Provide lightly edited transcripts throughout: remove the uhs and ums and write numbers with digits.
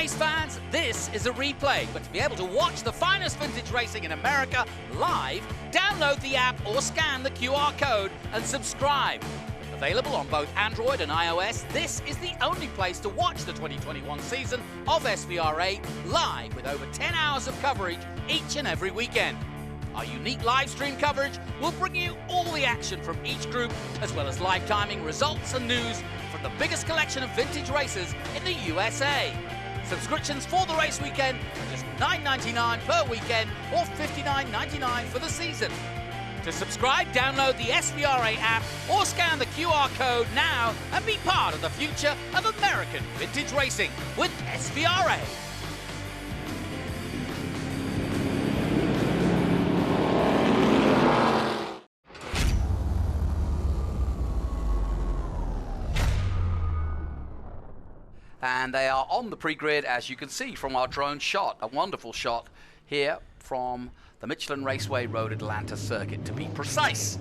race fans, this is a replay, but to be able to watch the finest vintage racing in America live, download the app or scan the QR code and subscribe. Available on both Android and iOS, this is the only place to watch the 2021 season of SVRA live with over 10 hours of coverage each and every weekend. Our unique live stream coverage will bring you all the action from each group, as well as live timing, results and news from the biggest collection of vintage races in the USA. Subscriptions for the race weekend are just $9.99 per weekend or $59.99 for the season. To subscribe, download the SVRA app or scan the QR code now and be part of the future of American vintage racing with SVRA. And they are on the pre-grid, as you can see from our drone shot. A wonderful shot here from the Michelin Raceway Road Atlanta circuit, to be precise.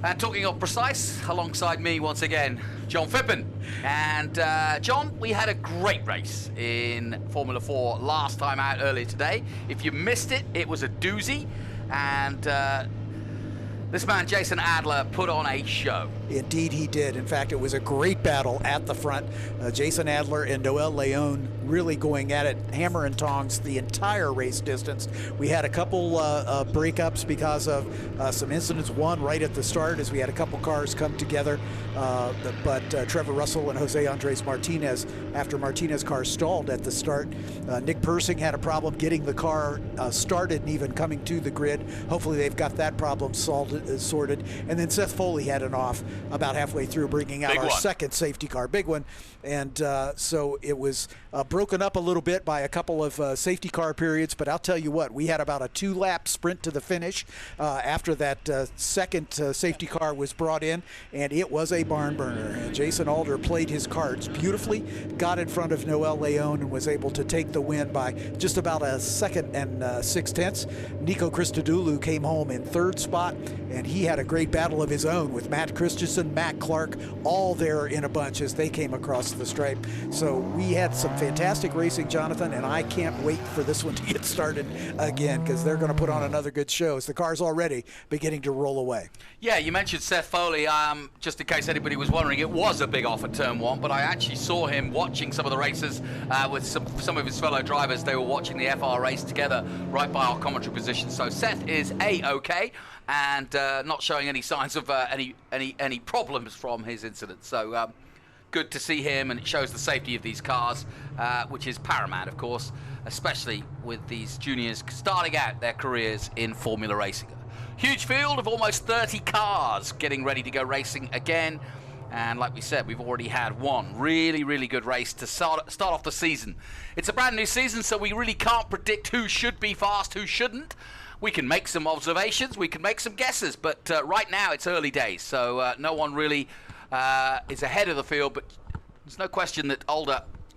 And talking of precise, alongside me once again, John Phippen. And John, we had a great race in Formula 4 last time out earlier today. If you missed it, it was a doozy. And this man, Jason Adler, put on a show. Indeed he did. In fact, it was a great battle at the front. Jason Adler and Noel Leon really going at it, hammer and tongs, the entire race distance. We had a couple breakups because of some incidents. One right at the start as we had a couple cars come together. But Trevor Russell and Jose Andres Martinez, after Martinez's car stalled at the start, Nick Persing had a problem getting the car started and even coming to the grid. Hopefully they've got that problem sorted. And then Seth Foley had an off about halfway through, bringing out our second safety car, big one. And so it was broken up a little bit by a couple of safety car periods, but I'll tell you what, we had about a 2-lap sprint to the finish after that second safety car was brought in, and it was a barn burner. And Jason Alder played his cards beautifully, got in front of Noel Leon and was able to take the win by just about a 2 6/10. Nico Christodoulou came home in 3rd spot, and he had a great battle of his own with Matt Christensen, Matt Clark, all there in a bunch as they came across the stripe. So we had some fantastic racing, Jonathan, and I can't wait for this one to get started again, because they're going to put on another good show as the car's already beginning to roll away. Yeah, you mentioned Seth Foley. Just in case anybody was wondering, it was a big off at turn 1, but I actually saw him watching some of the races with some of his fellow drivers. They were watching the FR race together right by our commentary position. So Seth is A-OK and not showing any signs of any problems from his incident. So good to see him, and it shows the safety of these cars, which is paramount, of course, especially with these juniors starting out their careers in Formula racing. Huge field of almost 30 cars getting ready to go racing again. And like we said, we've already had one really, really good race to start off the season. It's a brand new season, so we really can't predict who should be fast, who shouldn't. We can make some observations, we can make some guesses, but right now it's early days, so no one really is ahead of the field. But there's no question that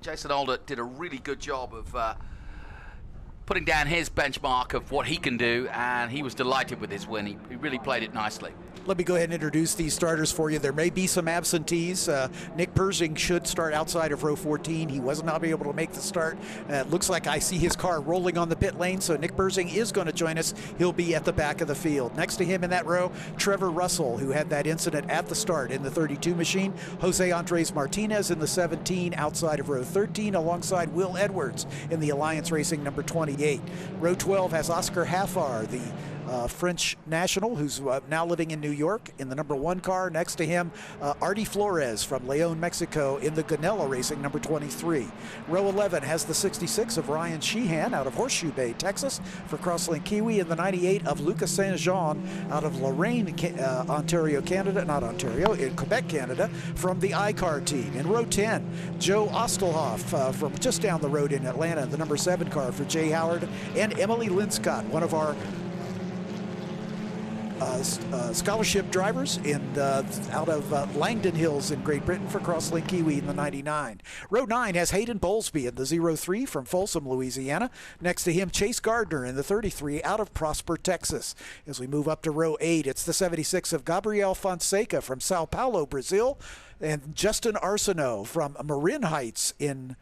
Jason Alder did a really good job of putting down his benchmark of what he can do, and he was delighted with his win. He really played it nicely. Let me go ahead and introduce these starters for you. There may be some absentees. Nick Persing should start outside of row 14. He was not able to make the start. It looks like I see his car rolling on the pit lane, so Nick Persing is going to join us. He'll be at the back of the field. Next to him in that row, Trevor Russell, who had that incident at the start in the 32 machine. Jose Andres Martinez in the 17 outside of row 13, alongside Will Edwards in the Alliance Racing number 28. Row 12 has Oscar Haffar, the French national, who's now living in New York, in the number 1 car. Next to him, Artie Flores from Leon, Mexico, in the Ganella Racing number 23. Row 11 has the 66 of Ryan Sheehan out of Horseshoe Bay, Texas, for Crosslink Kiwi, and the 98 of Lucas Saint-Jean out of Lorraine, Ontario, Canada, not Ontario, in Quebec, Canada, from the iCar team. In row 10, Joe Ostelhoff from just down the road in Atlanta, the number 7 car for Jay Howard, and Emily Linscott, one of our scholarship drivers out of Langdon Hills in Great Britain for Crosslink Kiwi in the 99. Row 9 has Hayden Bowlesby in the 03 from Folsom, Louisiana. Next to him, Chase Gardner in the 33 out of Prosper, Texas. As we move up to row 8, it's the 76 of Gabriel Fonseca from Sao Paulo, Brazil, and Justin Arsenault from Marin Heights in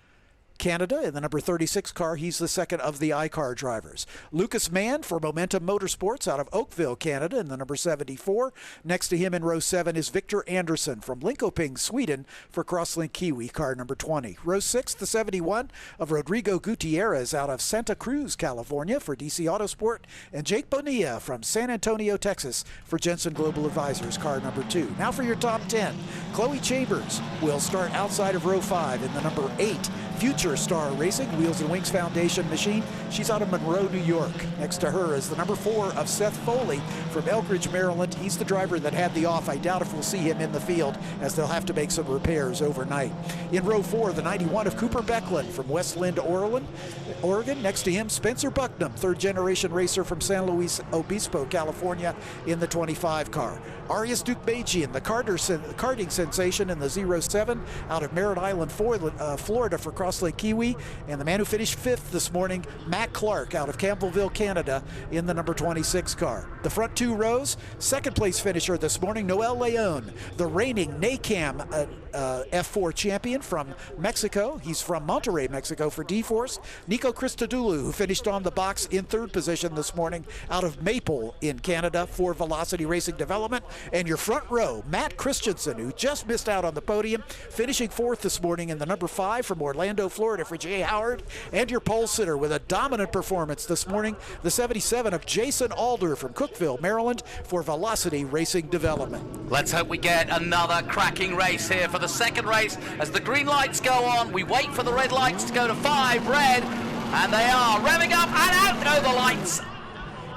Canada in the number 36 car. He's the second of the I-car drivers. Lucas Mann for Momentum Motorsports out of Oakville, Canada in the number 74. Next to him in row 7 is Victor Andersson from Linkoping, Sweden for Crosslink Kiwi, car number 20. Row 6, the 71 of Rodrigo Gutierrez out of Santa Cruz, California for DC Autosport, and Jake Bonilla from San Antonio, Texas for Jensen Global Advisors, car number 2. Now for your top 10. Chloe Chambers will start outside of row 5 in the number 8 Future Star Racing Wheels and Wings Foundation machine. She's out of Monroe, New York. Next to her is the number 4 of Seth Foley from Elkridge, Maryland. He's the driver that had the off. I doubt if we'll see him in the field, as they'll have to make some repairs overnight. In row 4, the 91 of Cooper Becklin from West Linn, Oregon. Next to him, Spencer Bucknam, third generation racer from San Luis Obispo, California in the 25 car. Arias Dukbajian, the karting sensation in the 07 out of Merritt Island, Florida for Crosslink Kiwi. And the man who finished 5th this morning, Matt Clark out of Campbellville, Canada in the number 26 car. The front 2 rows, second place finisher this morning, Noel Leon, the reigning NACAM F4 champion from Mexico. He's from Monterrey, Mexico for D-Force. Nico Christodoulou, who finished on the box in 3rd position this morning out of Maple in Canada for Velocity Racing Development. And your front row, Matt Christensen, who just missed out on the podium, finishing 4th this morning in the number 5 from Orlando, Florida for Jay Howard. And your pole sitter with a dominant performance this morning, the 77 of Jason Alder from Cookeville, Maryland for Velocity Racing Development. Let's hope we get another cracking race here for the second race. As the green lights go on, we wait for the red lights to go to 5 red, and they are revving up, and out go the lights.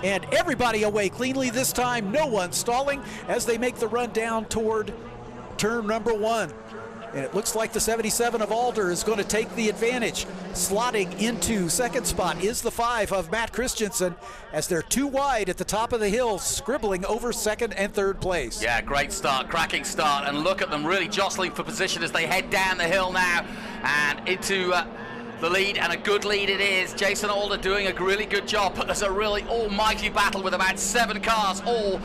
And everybody away cleanly this time, no one stalling as they make the run down toward turn number 1. And it looks like the 77 of Alder is going to take the advantage. Slotting into second spot is the 5 of Matt Christensen, as they're 2 wide at the top of the hill, scribbling over 2nd and 3rd place. Yeah, great start, cracking start, and look at them really jostling for position as they head down the hill now and into the lead, and a good lead it is. Jason Alder doing a really good job, but there's a really almighty battle with about 7 cars all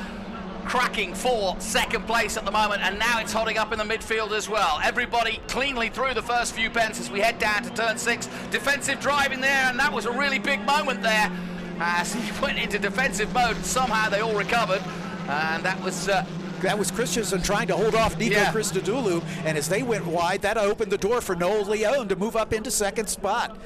cracking for second place at the moment, and now it's holding up in the midfield as well. Everybody cleanly through the first few bends as we head down to turn 6. Defensive driving there, and that was a really big moment there as he went into defensive mode. Somehow they all recovered, and that was Christensen trying to hold off Nico Christodoulou, and as they went wide, that opened the door for Noel Leon to move up into second spot.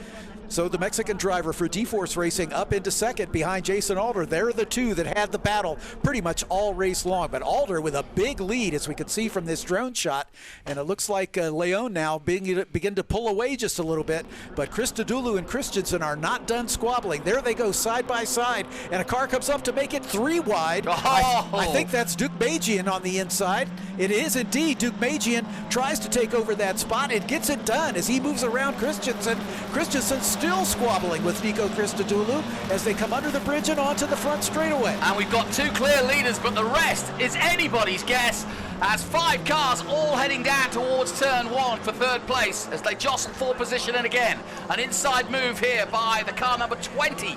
So the Mexican driver for D-Force Racing up into second behind Jason Alder. They're the 2 that had the battle pretty much all race long. But Alder with a big lead, as we can see from this drone shot. And it looks like Leon now begin to pull away just a little bit. But Christodoulou and Christensen are not done squabbling. There they go side by side. And a car comes up to make it 3 wide. Oh. I think that's Dukbajian on the inside. It is indeed. Dukbajian tries to take over that spot and gets it done as he moves around Christensen. Christensen still squabbling with Nico Christodoulou as they come under the bridge and onto the front straightaway. And we've got 2 clear leaders, but the rest is anybody's guess, as 5 cars all heading down towards turn 1 for 3rd place as they jostle for position. And again, an inside move here by the car number 20.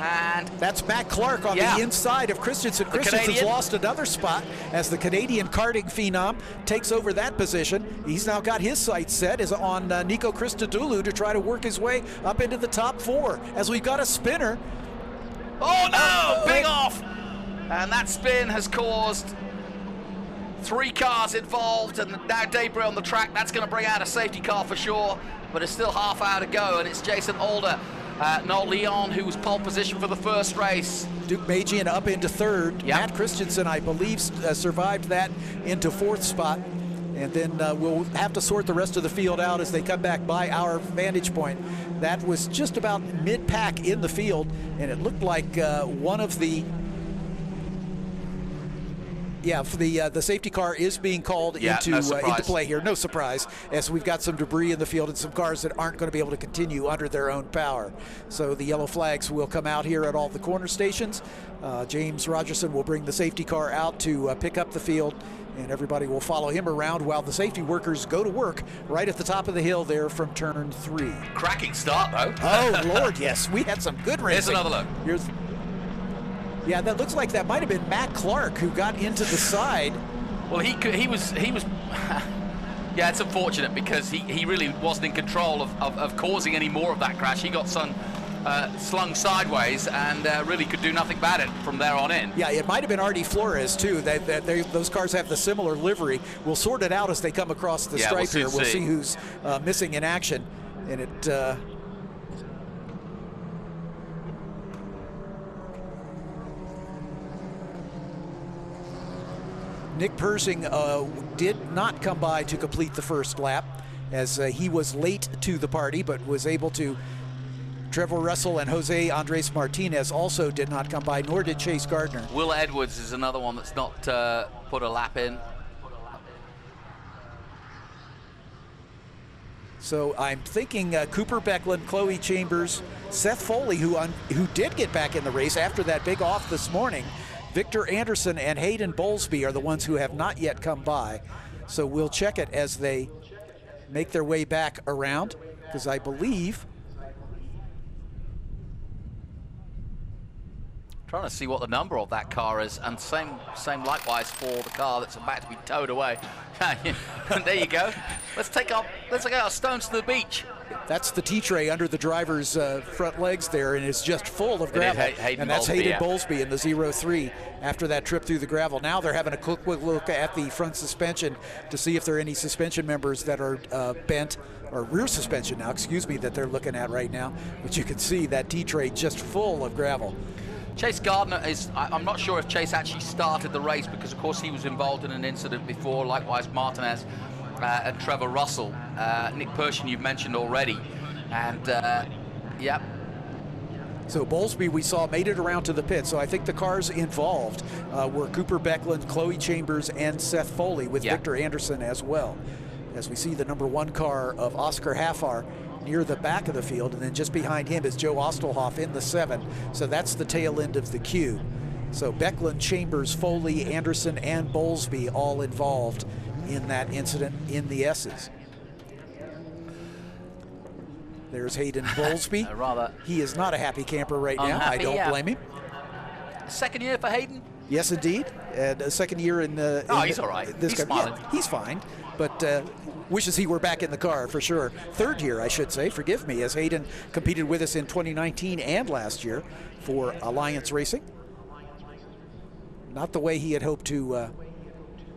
And that's Matt Clark on the inside of Christensen. Christensen's lost another spot as the Canadian karting phenom takes over that position. He's now got his sights set on Nico Christodoulou to try to work his way up into the top 4 as we've got a spinner. Oh no, big off! And that spin has caused 3 cars involved, and now debris on the track. That's going to bring out a safety car for sure, but it's still half hour to go, and it's Jason Alder. Noel Leon, who was pole position for the first race. Dukbajian up into 3rd. Yep. Matt Christensen, I believe, survived that into 4th spot. And then we'll have to sort the rest of the field out as they come back by our vantage point. That was just about mid-pack in the field, and it looked like one of the the safety car is being called into play here. No surprise, as we've got some debris in the field and some cars that aren't going to be able to continue under their own power. So the yellow flags will come out here at all the corner stations. James Rogerson will bring the safety car out to pick up the field, and everybody will follow him around while the safety workers go to work right at the top of the hill there from turn 3. Cracking start, though. Oh, Lord, yes. We had some good racing. Here's another look. Yeah, that looks like that might have been Matt Clark who got into the side. Well, he was Yeah, it's unfortunate because he really wasn't in control of causing any more of that crash. He got slung sideways and really could do nothing about it from there on in. Yeah, it might have been Artie Flores too. Those cars have the similar livery. We'll sort it out as they come across the stripe here. We'll see who's missing in action. And it Nick Persing did not come by to complete the first lap, as he was late to the party, but was able to. Trevor Russell and Jose Andres Martinez also did not come by, nor did Chase Gardner. Will Edwards is another one that's not put a lap in. So I'm thinking Cooper Becklin, Chloe Chambers, Seth Foley, who did get back in the race after that big off this morning, Victor Anderson and Hayden Bowlesby are the ones who have not yet come by. So we'll check it as they make their way back around, because I believe... Trying to see what the number of that car is, and same likewise for the car that's about to be towed away. There you go. Let's take our stones to the beach. That's the T-tray under the driver's front legs there, and it's just full of gravel. And that's Hayden Bowlesby in the 0-3 after that trip through the gravel. Now they're having a quick look at the front suspension to see if there are any suspension members that are bent, or rear suspension now, excuse me, that they're looking at right now. But you can see that T-tray just full of gravel. Chase Gardner is, I'm not sure if Chase actually started the race, because of course he was involved in an incident before, likewise Martinez and Trevor Russell. Nick Persing you've mentioned already, and yep. So Bowlesby, we saw, made it around to the pit. So I think the cars involved were Cooper Becklin, Chloe Chambers, and Seth Foley, with Victor Anderson as well. As we see the #1 car of Oscar Haffar near the back of the field, and then just behind him is Joe Ostelhoff in the 7. So that's the tail end of the queue. So Becklin, Chambers, Foley, Anderson, and Bowlesby all involved in that incident in the S's. There's Hayden Bowlesby. He is not a happy camper right now. I don't blame him. Second year for Hayden? Yes, indeed. And a second year in he's all right. He's smiling. Yeah, he's fine, but wishes he were back in the car for sure. Third year, I should say, forgive me, as Hayden competed with us in 2019 and last year for Alliance Racing. Not the way he had hoped to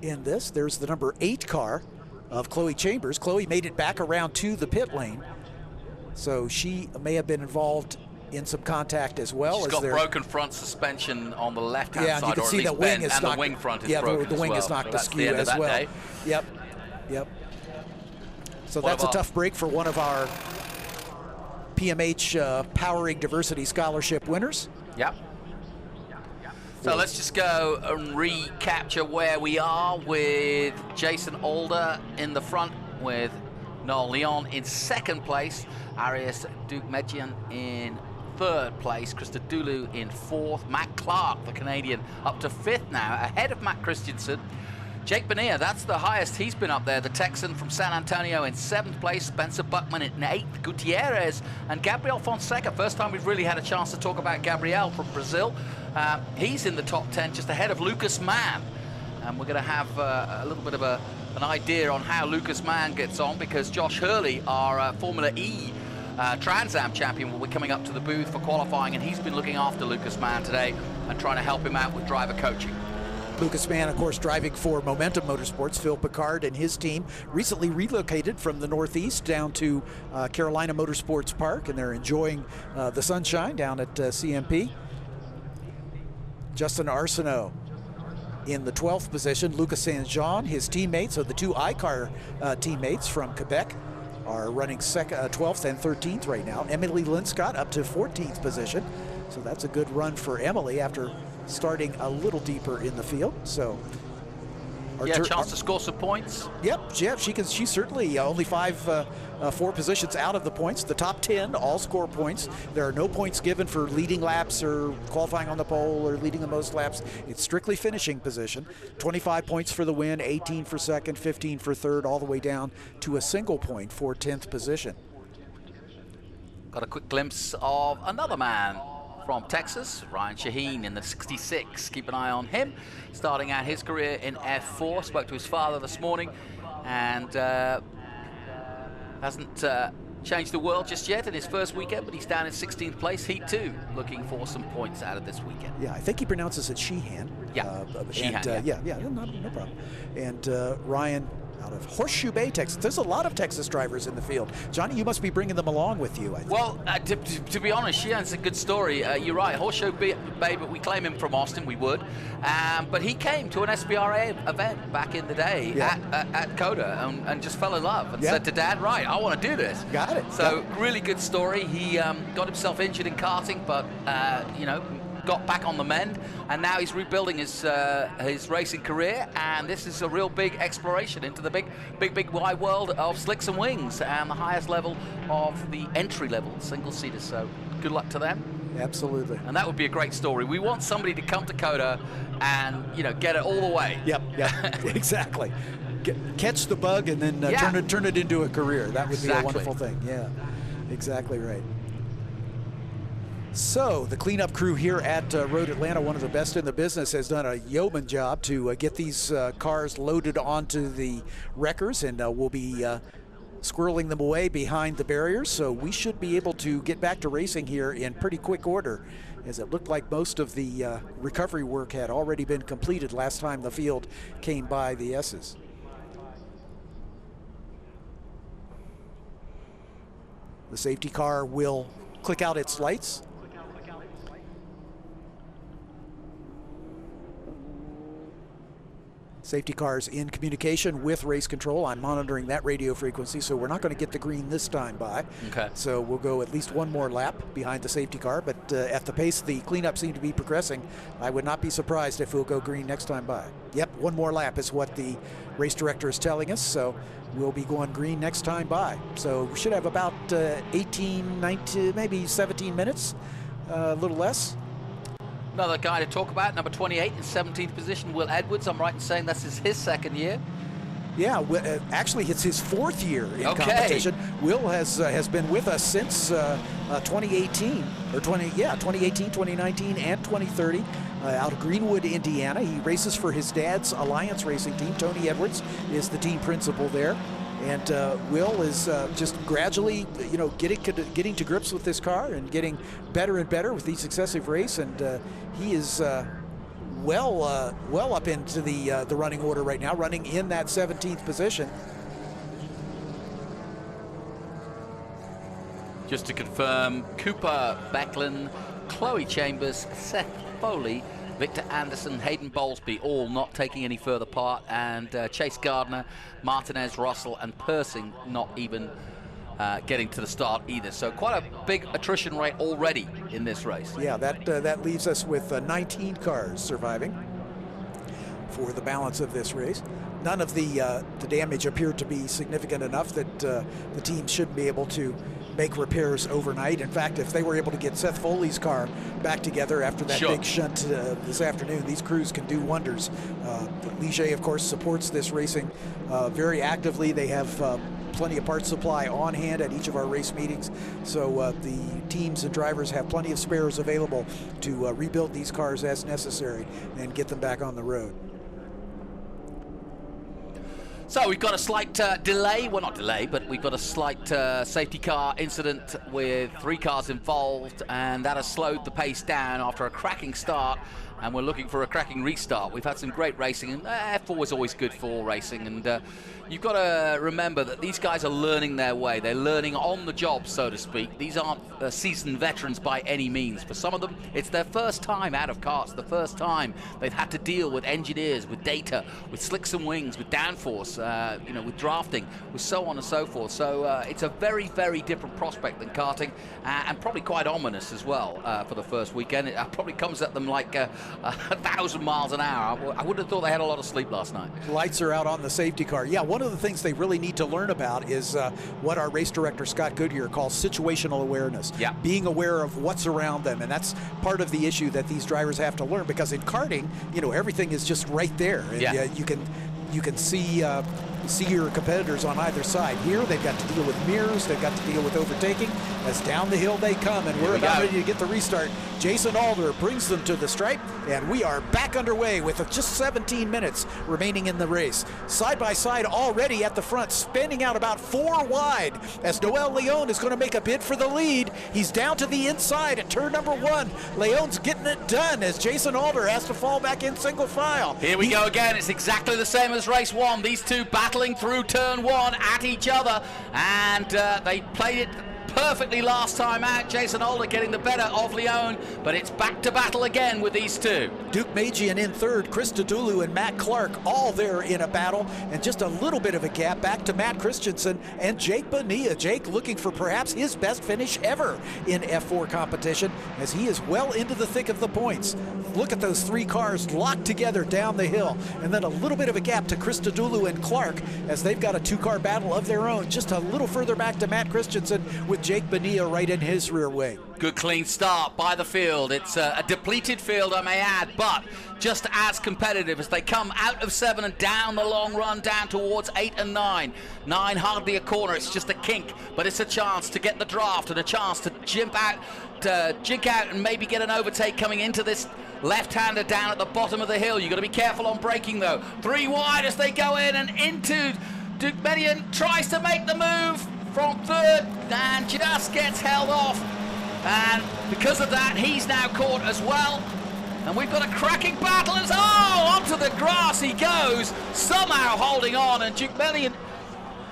end this. There's the #8 car of Chloe Chambers. Chloe made it back around to the pit lane, so she may have been involved in some contact as well. She's got broken front suspension on the left-hand side, and you can see the wing is the wing front is broken. The wing is knocked askew as well. Yep. So that's a tough break for one of our PMH Powering Diversity Scholarship winners. Yep. So let's just go and recapture where we are, with Jason Alder in the front, with Noel Leon in second place, Arias Duke-Medjian in third place, Krista Dulu in fourth, Matt Clark, the Canadian, up to fifth now, ahead of Matt Christensen. Jake Bonilla, that's the highest he's been up there, the Texan from San Antonio, in seventh place, Spencer Buckman in eighth, Gutierrez and Gabriel Fonseca. First time we've really had a chance to talk about Gabriel from Brazil. He's in the top 10, just ahead of Lucas Mann. And we're going to have a little bit of an idea on how Lucas Mann gets on, because Josh Hurley, our Formula E Trans Am champion, will be coming up to the booth for qualifying, and he's been looking after Lucas Mann today and trying to help him out with driver coaching. Lucas Mann, of course, driving for Momentum Motorsports. Phil Picard and his team recently relocated from the Northeast down to Carolina Motorsports Park, and they're enjoying the sunshine down at CMP. Justin Arsenault in the 12th position. Lucas Saint-Jean, his teammates, so the two iCar teammates from Quebec, are running 12th and 13th right now. Emily Linscott up to 14th position. So that's a good run for Emily after starting a little deeper in the field. So chance to score some points. Yep, she's certainly only four positions out of the points. The top 10 all score points. There are no points given for leading laps or qualifying on the pole or leading the most laps. It's strictly finishing position. 25 points for the win, 18 for second, 15 for third, all the way down to a single point for 10th position. Got a quick glimpse of another man from Texas, Ryan Shaheen in the 66. Keep an eye on him, starting out his career in F4. Spoke to his father this morning, and hasn't changed the world just yet in his first weekend, but he's down in 16th place, Heat 2, looking for some points out of this weekend. Yeah, I think he pronounces it Sheehan. Yeah, Sheehan, no problem. And Ryan out of Horseshoe Bay, Texas. There's a lot of Texas drivers in the field. Johnny, you must be bringing them along with you, I think. Well, to be honest, Sheehan's a good story. You're right, Horseshoe Bay, but we claim him from Austin, we would. But he came to an SVRA event back in the day at COTA and just fell in love and said to Dad, right, I want to do this. Got it. So really good story. He got himself injured in karting, but, got back on the mend, and now he's rebuilding his racing career, and this is a real big exploration into the big wide world of slicks and wings and the highest level of the entry level single-seaters. So good luck to them. Absolutely. And that would be a great story. We want somebody to come to COTA and get it all the way. Yep, exactly. Catch the bug and then turn it into a career. That would be a wonderful thing. Yeah, exactly right. So the cleanup crew here at Road Atlanta, one of the best in the business, has done a yeoman job to get these cars loaded onto the wreckers, and we'll be squirreling them away behind the barriers. So we should be able to get back to racing here in pretty quick order, as it looked like most of the recovery work had already been completed last time the field came by the S's. The safety car will click out its lights. Safety cars in communication with race control. I'm monitoring that radio frequency, so we're not going to get the green this time by. Okay. So we'll go at least one more lap behind the safety car, but at the pace the cleanup seemed to be progressing, I would not be surprised if we'll go green next time by. Yep, one more lap is what the race director is telling us, so we'll be going green next time by. So we should have about 18, 19, maybe 17 minutes, a little less. Another guy to talk about, number 28 in 17th position, Will Edwards. I'm right in saying this is his second year. Yeah, actually it's his fourth year in competition. Will has been with us since 2018, 2018, 2019, and 2030, out of Greenwood, Indiana. He races for his dad's Alliance Racing team. Tony Edwards is the team principal there. And Will is just gradually, getting to grips with this car and getting better and better with each successive race. And he is well up into the running order right now, running in that 17th position. Just to confirm, Cooper Becklin, Chloe Chambers, Seth Foley, Victor Anderson, Hayden Bowlesby, all not taking any further part, and Chase Gardner, Martinez, Russell, and Persing not even getting to the start either. So quite a big attrition rate already in this race. Yeah, that leaves us with 19 cars surviving for the balance of this race. None of the damage appeared to be significant enough that the team should be able to make repairs overnight. In fact, if they were able to get Seth Foley's car back together after that big shunt this afternoon, these crews can do wonders. Ligier, of course, supports this racing very actively. They have plenty of parts supply on hand at each of our race meetings, so the teams and drivers have plenty of spares available to rebuild these cars as necessary and get them back on the road. So we've got a slight delay, well not delay, but we've got a slight safety car incident with 3 cars involved, and that has slowed the pace down after a cracking start, and we're looking for a cracking restart. We've had some great racing, and F4 is always good for racing, and you've got to remember that these guys are learning their way. They're learning on the job, so to speak. These aren't seasoned veterans by any means. For some of them, it's their first time out of karts, the first time they've had to deal with engineers, with data, with slicks and wings, with downforce, with drafting, with so on and so forth. So it's a very, very different prospect than karting, and probably quite ominous as well for the first weekend. It probably comes at them like 1,000 miles an hour. I would have thought they had a lot of sleep last night. Lights are out on the safety car. Yeah, one of the things they really need to learn about is what our race director, Scott Goodyear, calls situational awareness. Yeah. Being aware of what's around them, and that's part of the issue that these drivers have to learn, because in karting, everything is just right there. And you can see your competitors on either side. Here, they've got to deal with mirrors, they've got to deal with overtaking. As down the hill they come, and we're about ready to get the restart. Jason Alder brings them to the stripe, and we are back underway with just 17 minutes remaining in the race. Side by side already at the front, spinning out about 4 wide as Noel Leon is going to make a bid for the lead. He's down to the inside at turn number 1. Leon's getting it done as Jason Alder has to fall back in single file. Here we go again. It's exactly the same as race 1. These two battling through turn 1 at each other, and they played it perfectly last time out. Jason Alder getting the better of Leon, but it's back to battle again with these two. Duke Magian in third, Chris Tadulu and Matt Clark all there in a battle, and just a little bit of a gap back to Matt Christensen and Jake Bonilla. Jake looking for perhaps his best finish ever in F4 competition as he is well into the thick of the points. Look at those 3 cars locked together down the hill, and then a little bit of a gap to Chris Tadulu and Clark as they've got a 2-car battle of their own, just a little further back to Matt Christensen with Jake Bonilla right in his rear wing. Good clean start by the field. It's a depleted field, I may add, but just as competitive as they come out of 7 and down the long run down towards 8 and 9. 9 hardly a corner, it's just a kink, but it's a chance to get the draft and a chance to jink out and maybe get an overtake coming into this left-hander down at the bottom of the hill. You've got to be careful on braking though. 3 wide as they go in and into Duke Median, tries to make the move from third and just gets held off, and because of that he's now caught as well, and we've got a cracking battle as onto the grass he goes, somehow holding on, and Duke Median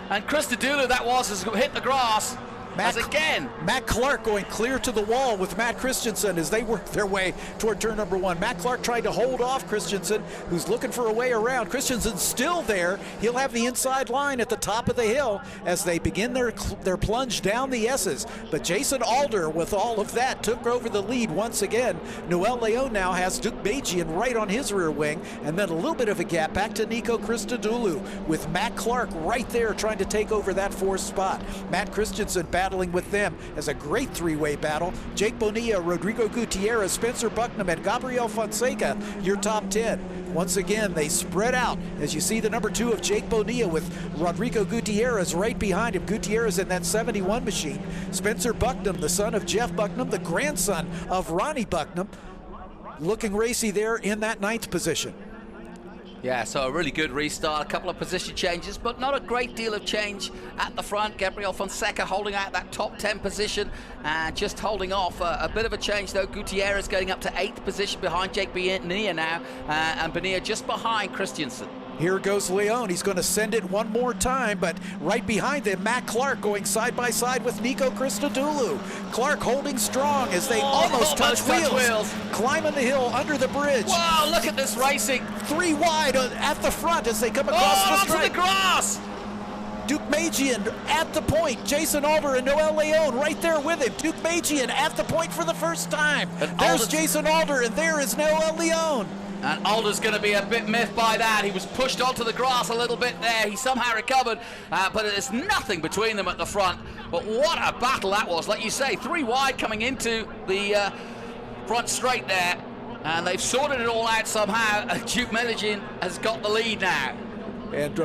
and Chris Tadulu has hit the grass. Matt Clark going clear to the wall with Matt Christensen as they work their way toward turn number 1. Matt Clark tried to hold off Christensen, who's looking for a way around. Christensen's still there. He'll have the inside line at the top of the hill as they begin their plunge down the S's. But Jason Alder, with all of that, took over the lead once again. Noel Leon now has Duke Magian right on his rear wing, and then a little bit of a gap back to Nico Christodoulou with Matt Clark right there trying to take over that 4th spot. Matt Christensen battling with them as a great 3-way battle. Jake Bonilla, Rodrigo Gutierrez, Spencer Bucknam, and Gabriel Fonseca, your top 10. Once again, they spread out as you see the number 2 of Jake Bonilla with Rodrigo Gutierrez right behind him. Gutierrez in that 71 machine. Spencer Bucknam, the son of Jeff Bucknam, the grandson of Ronnie Bucknam, looking racy there in that 9th position. Yeah, so a really good restart, a couple of position changes, but not a great deal of change at the front. Gabriel Fonseca holding out that top 10 position and just holding off. A bit of a change though. Gutierrez going up to 8th position behind Jake Bonilla now, and Bonilla just behind Christensen. Here goes Leon. He's going to send it one more time, but right behind them, Matt Clark going side by side with Nico Christodoulou. Clark holding strong as they almost touch wheels. Climbing the hill under the bridge. Wow, look at this racing. 3 wide at the front as they come across the stripe. Onto the grass. Duke Magian at the point. Jason Alder and Noel Leon right there with him. Duke Magian at the point for the first time. There's Jason Alder, and there is Noel Leon. And Alder's going to be a bit miffed by that. He was pushed onto the grass a little bit there. He somehow recovered, but there's nothing between them at the front. But what a battle that was. Like you say, 3 wide coming into the front straight there. And they've sorted it all out somehow. Duke Median has got the lead now. And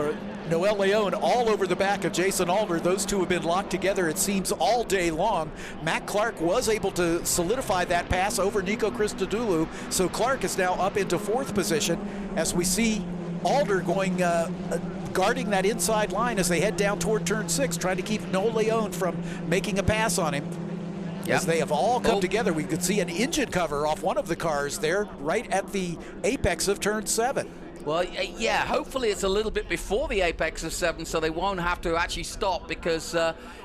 Noel Leon all over the back of Jason Alder. Those two have been locked together, it seems, all day long. Matt Clark was able to solidify that pass over Nico Christodoulou, so Clark is now up into 4th position as we see Alder going guarding that inside line as they head down toward turn 6, trying to keep Noel Leon from making a pass on him. Yep. As they have all come together, we could see an engine cover off one of the cars there right at the apex of turn 7. Well, yeah, hopefully it's a little bit before the apex of 7 so they won't have to actually stop, because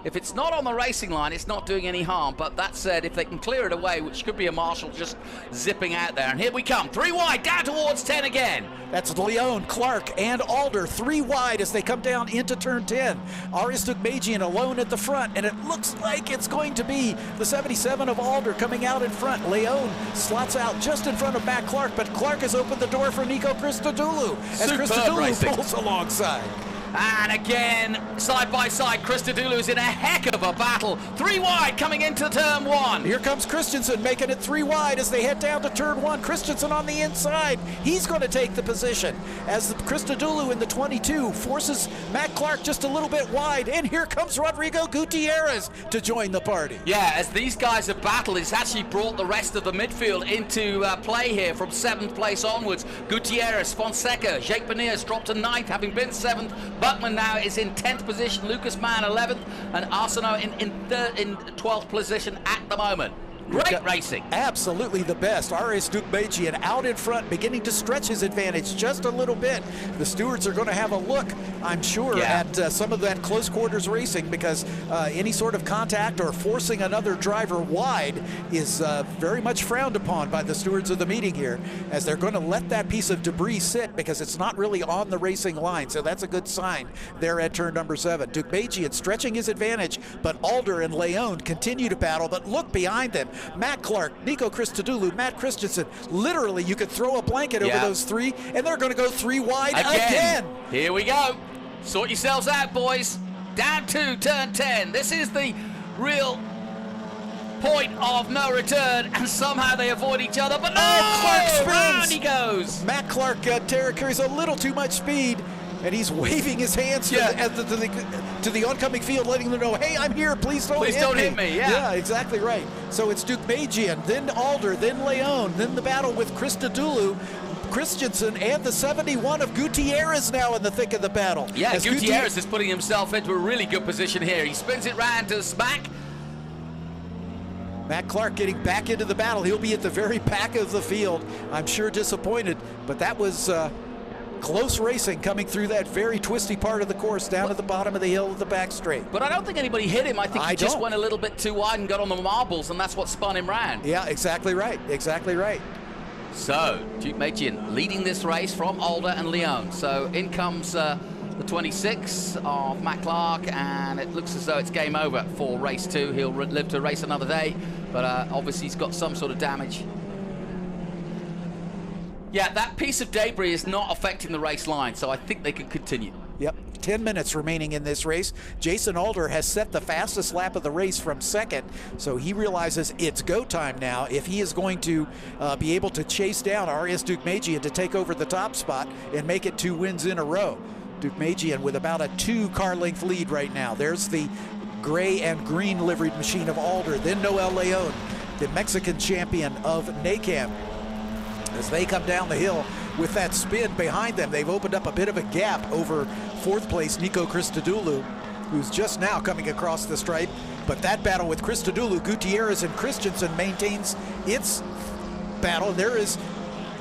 if it's not on the racing line, it's not doing any harm. But that said, if they can clear it away, which could be a marshal just zipping out there. And here we come, 3 wide, down towards 10 again. That's Leon, Clark, and Alder, 3 wide as they come down into turn 10. Arias Duke Magian alone at the front, and it looks like it's going to be the 77 of Alder coming out in front. Leon slots out just in front of Matt Clark, but Clark has opened the door for Nico Christodoulou as Christodoulou pulls alongside. And again, side by side, Christodoulou is in a heck of a battle. 3 wide coming into turn 1. Here comes Christensen making it 3 wide as they head down to turn 1. Christensen on the inside. He's going to take the position as Christodoulou in the 22 forces Matt Clark just a little bit wide. And here comes Rodrigo Gutierrez to join the party. Yeah, as these guys have battled, it's actually brought the rest of the midfield into play here from 7th place onwards. Gutierrez, Fonseca, Jake Bonilla dropped to 9th, having been 7th. Buckman now is in 10th position, Lucas Mann 11th, and Arsenault in 12th position at the moment. Great racing. Absolutely the best. RS Dukmejian out in front, beginning to stretch his advantage just a little bit. The stewards are going to have a look, I'm sure, at some of that close quarters racing, because any sort of contact or forcing another driver wide is very much frowned upon by the stewards of the meeting here, as they're going to let that piece of debris sit because it's not really on the racing line. So that's a good sign there at turn number 7. Dukmejian stretching his advantage, but Alder and Leon continue to battle, but look behind them. Matt Clark, Nico Christodoulou, Matt Christensen. Literally, you could throw a blanket over those 3, and they're going to go 3 wide again. Here we go. Sort yourselves out, boys. Down to turn 10. This is the real point of no return, and somehow they avoid each other. But Clark spins. Round he goes. Matt Clark carries a little too much speed, and he's waving his hands to the oncoming field, letting them know, hey, I'm here, please don't hit me. Yeah, exactly right. So it's Dukmejian, then Alder, then Leon, then the battle with Christodoulou, Christensen, and the 71 of Gutierrez now in the thick of the battle. Yeah, Gutierrez is putting himself into a really good position here. He spins it round to smack. Matt Clark getting back into the battle. He'll be at the very back of the field. I'm sure disappointed, but that was close racing coming through that very twisty part of the course down at the bottom of the hill of the back straight. But I don't think anybody hit him. I think he just went a little bit too wide and got on the marbles, and that's what spun him round. Yeah, exactly right. Exactly right. So, Dukmejian leading this race from Alder and Leon. So in comes the 26 of Matt Clark, and it looks as though it's game over for race 2. He'll live to race another day, but obviously he's got some sort of damage. Yeah, that piece of debris is not affecting the race line, so I think they can continue. Yep, 10 minutes remaining in this race. Jason Alder has set the fastest lap of the race from 2nd, so he realizes it's go time now if he is going to be able to chase down RS Dukmejian to take over the top spot and make it 2 wins in a row. Dukmejian with about a 2-car length lead right now. There's the gray and green liveried machine of Alder, then Noel Leon, the Mexican champion of NACAM. As they come down the hill with that spin behind them, they've opened up a bit of a gap over 4th place Nico Christodoulou, who's just now coming across the stripe. But that battle with Christodoulou, Gutierrez, and Christensen maintains its battle. There is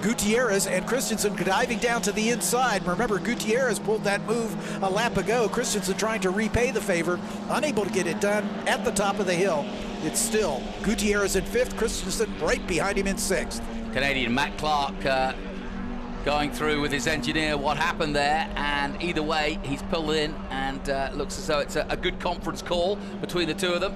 Gutierrez and Christensen diving down to the inside. Remember, Gutierrez pulled that move a lap ago. Christensen trying to repay the favor, unable to get it done at the top of the hill. It's still Gutierrez in 5th, Christensen right behind him in 6th. Canadian Matt Clark going through with his engineer what happened there, and either way he's pulled in, and looks as though it's a good conference call between the two of them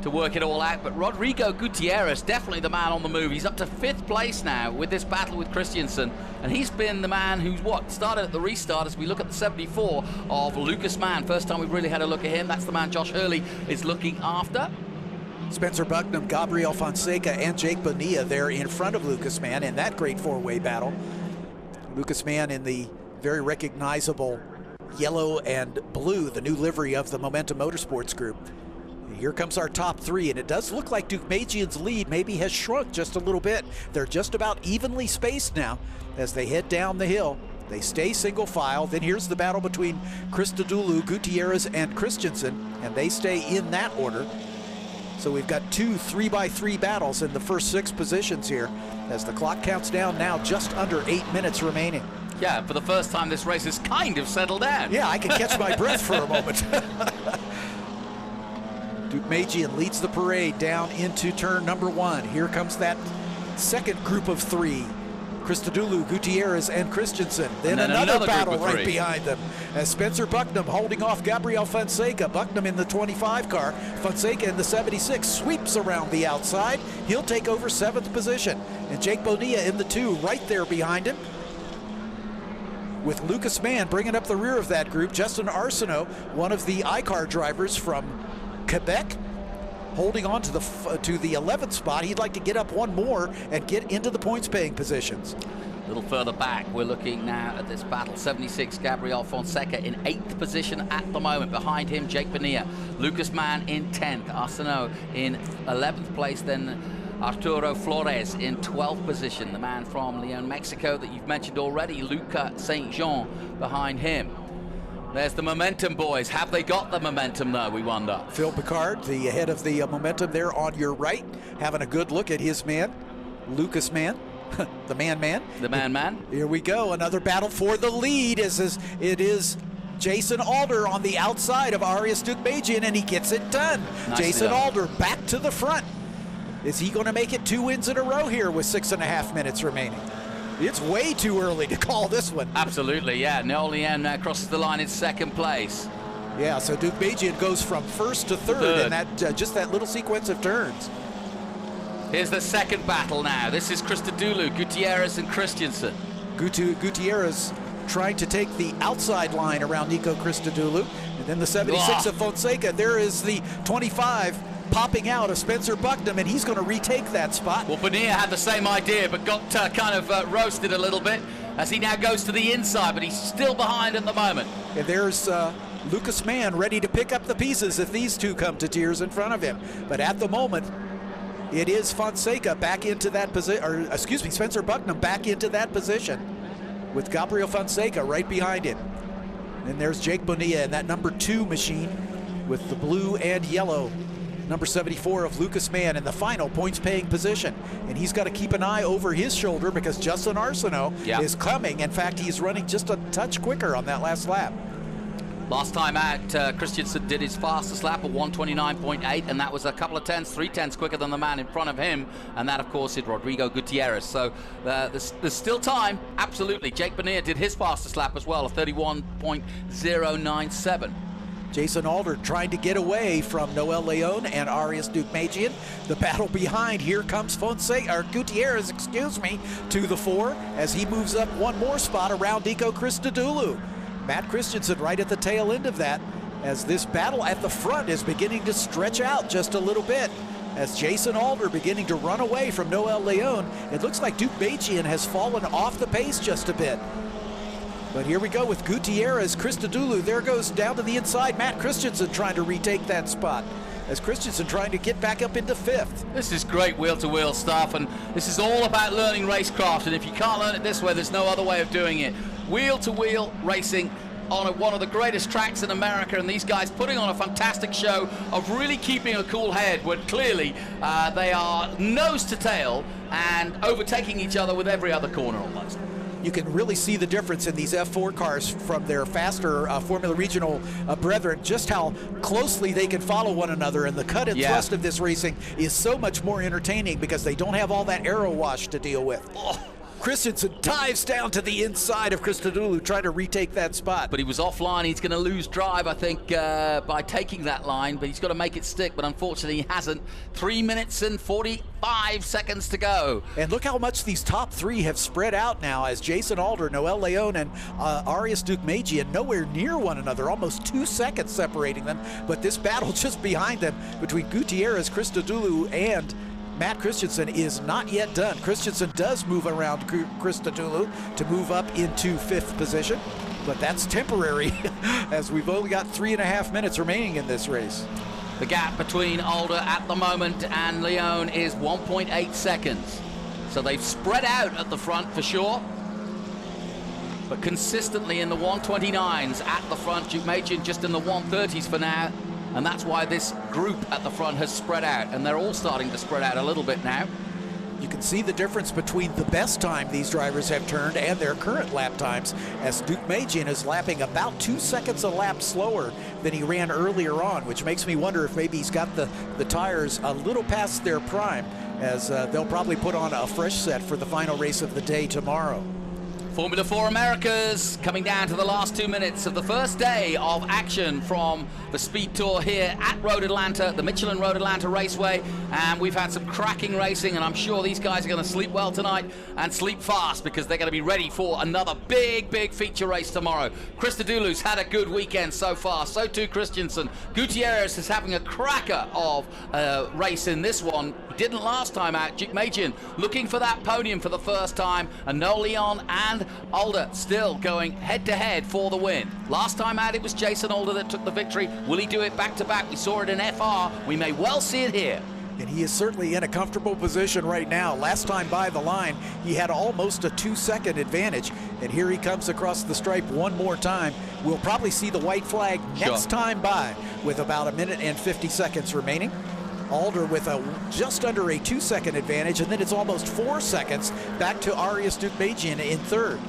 to work it all out. But Rodrigo Gutierrez, definitely the man on the move. He's up to 5th place now with this battle with Christensen, and he's been the man who's started at the restart. As we look at the 74 of Lucas Mann, first time we've really had a look at him. That's the man Josh Hurley is looking after. Spencer Bucknam, Gabriel Fonseca, and Jake Bonilla there in front of Lucas Mann in that great 4-way battle. Lucas Mann in the very recognizable yellow and blue, the new livery of the Momentum Motorsports Group. And here comes our top 3, and it does look like Dukmejian's lead maybe has shrunk just a little bit. They're just about evenly spaced now as they head down the hill. They stay single file. Then here's the battle between Christodoulou, Gutierrez, and Christensen, and they stay in that order. So we've got 2 3x3 battles in the first 6 positions here as the clock counts down now, just under 8 minutes remaining. Yeah, for the first time this race has kind of settled down. Yeah, I can catch my breath for a moment. Dukmejian leads the parade down into turn number 1. Here comes that second group of 3. Christodoulou, Gutierrez, and Christensen. Then another battle right behind them as Spencer Bucknam holding off Gabriel Fonseca. Bucknam in the 25 car, Fonseca in the 76, sweeps around the outside. He'll take over 7th position. And Jake Bonilla in the 2 right there behind him. with Lucas Mann bringing up the rear of that group. Justin Arsenault, one of the iCar drivers from Quebec, holding on to the 11th spot. He'd like to get up one more and get into the points paying positions. A little further back, we're looking now at this battle. 76, Gabriel Fonseca in 8th position at the moment. Behind him, Jake Bonilla. Lucas Mann in 10th. Arsenault in 11th place. Then Arturo Flores in 12th position. The man from Leon, Mexico that you've mentioned already, Luca St. Jean, behind him. There's the momentum, boys. Have they got the momentum, though, we wonder? Phil Picard, the head of the momentum there on your right, having a good look at his man, Lucas Mann. The man. The man. Here we go. Another battle for the lead. It is Jason Alder on the outside of Arias Dukmajian, and he gets it done. Nicely Jason done. Alder back to the front. Is he going to make it 2 wins in a row here with 6.5 minutes remaining? It's way too early to call this one. Absolutely, yeah. Nolien crosses the line in 2nd place. Yeah, so Dukmajian goes from 1st to 3rd in that just that little sequence of turns. Here's the 2nd battle now. This is Christodoulou, Gutierrez, and Christensen. Gutierrez trying to take the outside line around Nico Christodoulou. And then the 76 of Fonseca. There is the 25 popping out of Spencer Bucknam, and he's going to retake that spot. Well, Bonilla had the same idea, but got kind of roasted a little bit as he now goes to the inside, but he's still behind at the moment. And there's Lucas Mann ready to pick up the pieces if these two come to tears in front of him. But at the moment, it is Fonseca back into that position, or excuse me, Spencer Bucknam back into that position with Gabriel Fonseca right behind him. And there's Jake Bonilla in that number 2 machine with the blue and yellow number 74 of Lucas Mann in the final points paying position. And he's got to keep an eye over his shoulder because Justin Arsenault is coming. In fact, he's running just a touch quicker on that last lap. Last time out, Christensen did his fastest lap at 1:29.8, and that was a couple of tenths, 3 tenths quicker than the man in front of him, and that, of course, is Rodrigo Gutierrez. So there's still time, absolutely. Jake Bonilla did his fastest lap as well, a 31.097. Jason Alder trying to get away from Noel Leon and Arias Dukmajian. The battle behind. Here comes Gutierrez, to the 4 as he moves up one more spot around Nico Christodoulou. Matt Christensen right at the tail end of that as this battle at the front is beginning to stretch out just a little bit. As Jason Alder beginning to run away from Noel Leon, it looks like Dukmajian has fallen off the pace just a bit. But here we go with Gutierrez, Christodoulou. There goes down to the inside. Matt Christensen trying to retake that spot as Christensen trying to get back up into 5th. This is great wheel-to-wheel stuff, and this is all about learning racecraft, and if you can't learn it this way, there's no other way of doing it. Wheel-to-wheel racing on one of the greatest tracks in America, and these guys putting on a fantastic show of really keeping a cool head when clearly they are nose to tail and overtaking each other with every other corner almost. You can really see the difference in these F4 cars from their faster Formula Regional brethren, just how closely they can follow one another, and the cut and thrust of this racing is so much more entertaining because they don't have all that aero wash to deal with. Christensen dives down to the inside of Christodoulou trying to retake that spot. But he was offline. He's going to lose drive, I think, by taking that line, but he's got to make it stick, but unfortunately he hasn't. 3 minutes and 45 seconds to go. And look how much these top 3 have spread out now as Jason Alder, Noel Leon, and Arias Dukmajian nowhere near one another, almost 2 seconds separating them. But this battle just behind them between Gutierrez, Christodoulou, and Matt Christensen is not yet done. Christensen does move around Christodoulou to move up into 5th position, but that's temporary as we've only got 3.5 minutes remaining in this race. The gap between Alder at the moment and Leon is 1.8 seconds. So they've spread out at the front for sure, but consistently in the 129s at the front. Dukmajian just in the 130s for now. And that's why this group at the front has spread out, and they're all starting to spread out a little bit now. You can see the difference between the best time these drivers have turned and their current lap times, as Dukmajian is lapping about 2 seconds a lap slower than he ran earlier on, which makes me wonder if maybe he's got the tires a little past their prime, as they'll probably put on a fresh set for the final race of the day tomorrow. Formula 4 Americas coming down to the last 2 minutes of the first day of action from the Speed Tour here at Road Atlanta, the Michelin Road Atlanta Raceway, and we've had some cracking racing, and I'm sure these guys are going to sleep well tonight and sleep fast because they're going to be ready for another big feature race tomorrow. Christodoulou's had a good weekend so far, so too Christensen. Gutierrez is having a cracker of race in this one. He didn't last time out. Jikmajian looking for that podium for the first time, and Noel Leon and Alder still going head-to-head for the win. Last time out it was Jason Alder that took the victory. Will he do it back-to-back? We saw it in FR. We may well see it here. And he is certainly in a comfortable position right now. Last time by the line, he had almost a 2-second advantage. And here he comes across the stripe one more time. We'll probably see the white flag next time by with about 1 minute and 50 seconds remaining. Alder with just under a 2-second advantage, and then it's almost 4 seconds back to Arias Jikmajian in third.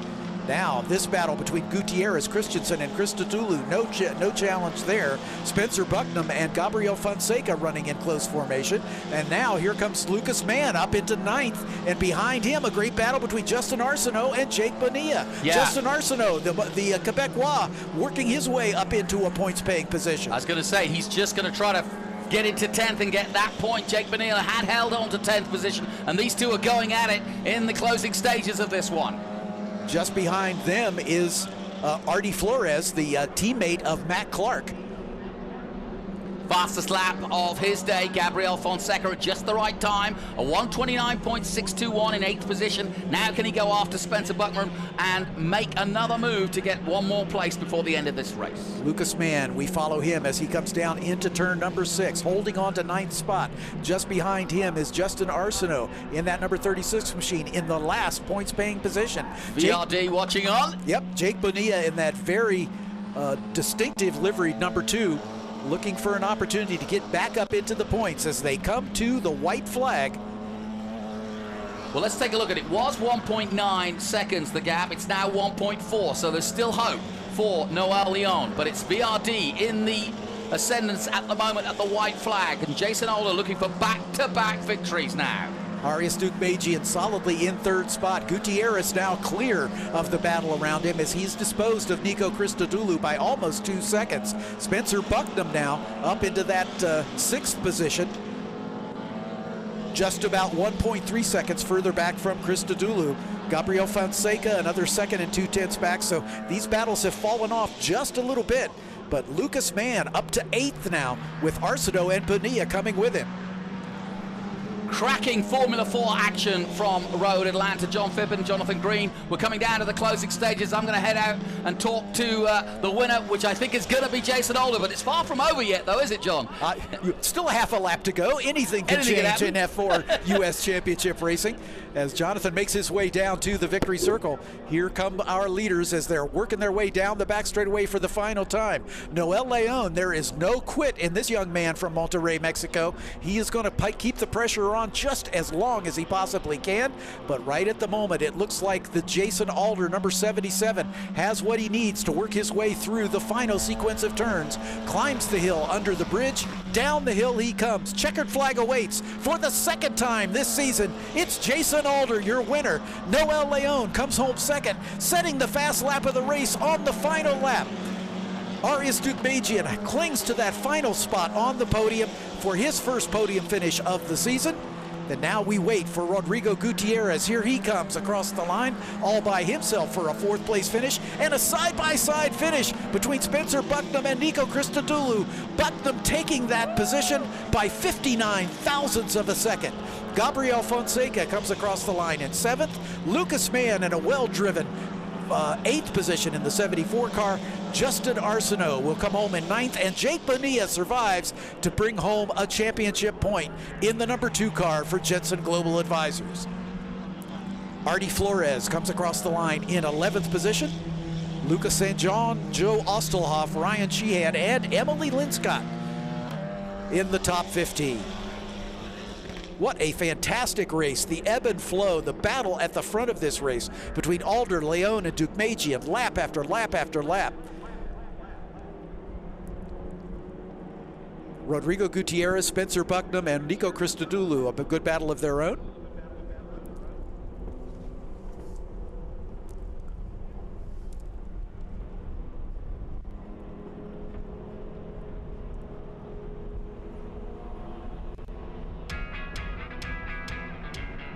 Now, this battle between Gutierrez, Christensen, and Christodoulou, no challenge there. Spencer Bucknam and Gabriel Fonseca running in close formation. And now here comes Lucas Mann up into ninth, and behind him a great battle between Justin Arsenault and Jake Bonilla. Yeah. Justin Arsenault, the Quebecois, working his way up into a points-paying position. I was going to say, he's just going to try to get into 10th and get that point. Jake Bonilla had held on to 10th position, and these two are going at it in the closing stages of this one. Just behind them is Artie Flores, the teammate of Matt Clark. Fastest lap of his day, Gabriel Fonseca at just the right time, a 1:29.621 in 8th position. Now can he go after Spencer Bucknam and make another move to get one more place before the end of this race? Lucas Mann, we follow him as he comes down into turn number 6, holding on to 9th spot. Just behind him is Justin Arsenault in that number 36 machine in the last points-paying position. VRD watching on. Yep, Jake Bonilla in that very distinctive livery number 2, looking for an opportunity to get back up into the points as they come to the white flag. Well, let's take a look at it. It was 1.9 seconds, the gap. It's now 1.4, so there's still hope for Noel Leon, but it's VRD in the ascendance at the moment at the white flag, and Jason Alder looking for back-to-back victories now. Arias Jikmajian solidly in third spot. Gutierrez now clear of the battle around him as he's disposed of Nico Christodoulou by almost 2 seconds. Spencer Bucknam now up into that 6th position, just about 1.3 seconds further back from Christodoulou. Gabriel Fonseca another 2nd and 2/10 back, so these battles have fallen off just a little bit. But Lucas Mann up to 8th now with Arsenault and Bonilla coming with him. Cracking Formula 4 action from Road Atlanta. John Phippen and Jonathan Green. We're coming down to the closing stages. I'm going to head out and talk to the winner, which I think is going to be Jason Alder, but it's far from over yet, though, is it, John? Still a half a lap to go. Anything can change in F4 U.S. Championship Racing. As Jonathan makes his way down to the victory circle, here come our leaders as they're working their way down the back straightaway for the final time. Noel Leon, there is no quit in this young man from Monterrey, Mexico. He is going to keep the pressure on just as long as he possibly can, but right at the moment it looks like the Jason Alder, number 77, has what he needs to work his way through the final sequence of turns. Climbs the hill under the bridge, down the hill he comes. Checkered flag awaits for the 2nd time this season. It's Jason Alder, your winner. Noel Leon comes home 2nd, setting the fast lap of the race on the final lap. Arias Jikmajian clings to that final spot on the podium for his first podium finish of the season. And now we wait for Rodrigo Gutierrez. Here he comes across the line all by himself for a 4th place finish and a side-by-side finish between Spencer Bucknam and Nico Christodoulou. Bucknam taking that position by 59 thousandths of a second. Gabriel Fonseca comes across the line in 7th. Lucas Mann in a well-driven 8th position in the 74 car. Justin Arsenault will come home in 9th, and Jake Bonilla survives to bring home a championship point in the number 2 car for Jensen Global Advisors. Artie Flores comes across the line in 11th position. Lucas St. John, Joe Ostelhoff, Ryan Sheehan, and Emily Linscott in the top 15. What a fantastic race. The ebb and flow, the battle at the front of this race between Alder, Leon, and Jikmajian, lap after lap after lap. Rodrigo Gutierrez, Spencer Bucknam, and Nico Christodoulou, a good battle of their own.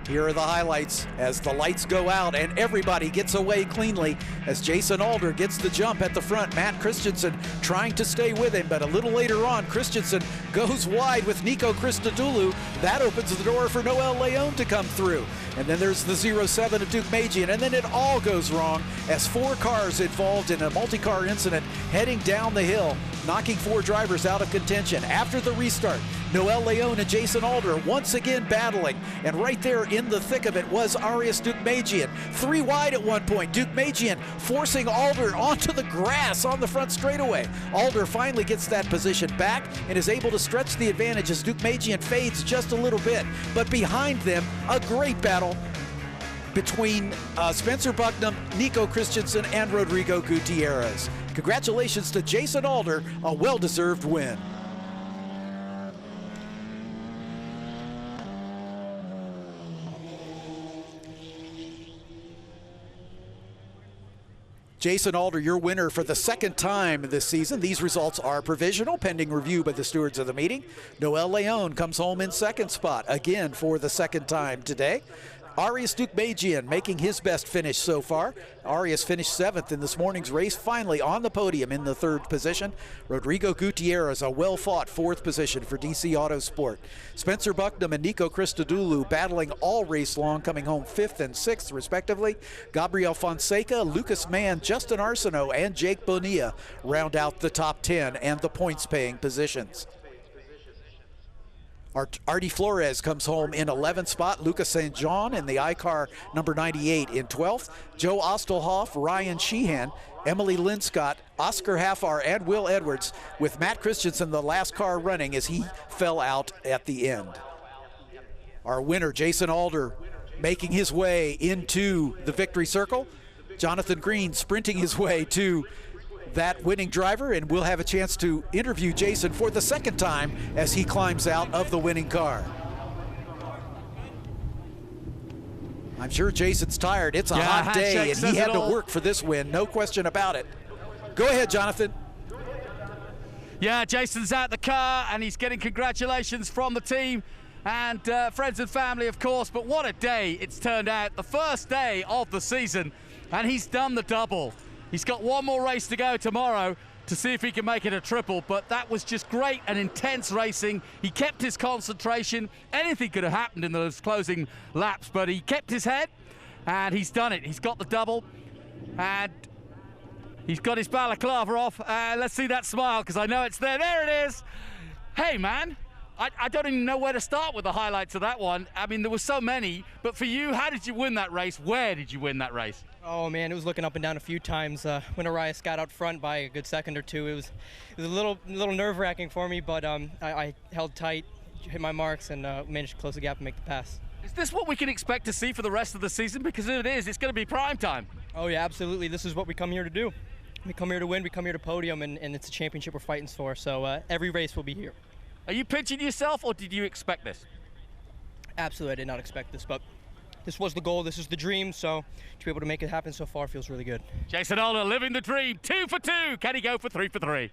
Here are the highlights as the lights go out and everybody gets away cleanly as Jason Alder gets the jump at the front. Matt Christensen trying to stay with him, but a little later on, Christensen goes wide with Nico Christodoulou. That opens the door for Noel Leon to come through. And then there's the 07 of Duke Magian, and then it all goes wrong as 4 cars involved in a multi-car incident heading down the hill, knocking 4 drivers out of contention. After the restart, Noel Leon and Jason Alder once again battling, and right there in the thick of it was Arias Duke Magian. 3 wide at one point. Duke Magian forcing Alder onto the grass on the front straightaway. Alder finally gets that position back and is able to stretch the advantage as Duke Magian fades just a little bit. But behind them, a great battle between Spencer Bucknam, Nico Christensen, and Rodrigo Gutierrez. Congratulations to Jason Alder, a well-deserved win. Jason Alder, your winner for the second time this season. These results are provisional, pending review by the stewards of the meeting. Noel Leon comes home in second spot, again for the second time today. Arias Duke Magian making his best finish so far. Arias finished 7th in this morning's race, finally on the podium in the 3rd position. Rodrigo Gutierrez, a well-fought 4th position for DC Autosport. Spencer Bucknam and Nico Christodoulou battling all race long, coming home 5th and 6th respectively. Gabriel Fonseca, Lucas Mann, Justin Arsenault, and Jake Bonilla round out the top 10 and the points-paying positions. Artie Flores comes home in 11th spot. Lucas St. John in the iCar number 98 in 12th. Joe Ostelhoff, Ryan Sheehan, Emily Linscott, Oscar Haffar, and Will Edwards, with Matt Christensen the last car running as he fell out at the end. Our winner, Jason Alder, making his way into the victory circle. Jonathan Green sprinting his way to that winning driver, and we'll have a chance to interview Jason for the second time as he climbs out of the winning car. I'm sure Jason's tired. It's a hot day, and he had to work for this win, no question about it. Go ahead, Jonathan. Yeah, Jason's out the car, and he's getting congratulations from the team and friends and family, of course. But what a day it's turned out. The first day of the season, and he's done the double. He's got one more race to go tomorrow to see if he can make it a triple, but that was just great and intense racing. He kept his concentration. Anything could have happened in those closing laps, but he kept his head, and he's done it. He's got the double, and he's got his balaclava off. Let's see that smile, because I know it's there. There it is. Hey, man. I don't even know where to start with the highlights of that one. I mean, there were so many, but for you, how did you win that race? Where did you win that race? Oh man, it was looking up and down a few times. When Arias got out front by a good second or two, it was a little nerve-wracking for me, but I held tight, hit my marks, and managed to close the gap and make the pass. Is this what we can expect to see for the rest of the season? Because if it is, it's going to be prime time. Oh yeah, absolutely. This is what we come here to do. We come here to win, we come here to podium, and it's a championship we're fighting for, so every race will be here. Are you pinching yourself, or did you expect this? Absolutely, I did not expect this, but this was the goal, this is the dream, so to be able to make it happen so far feels really good. Jason Alder living the dream, 2 for 2. Can he go for 3 for 3?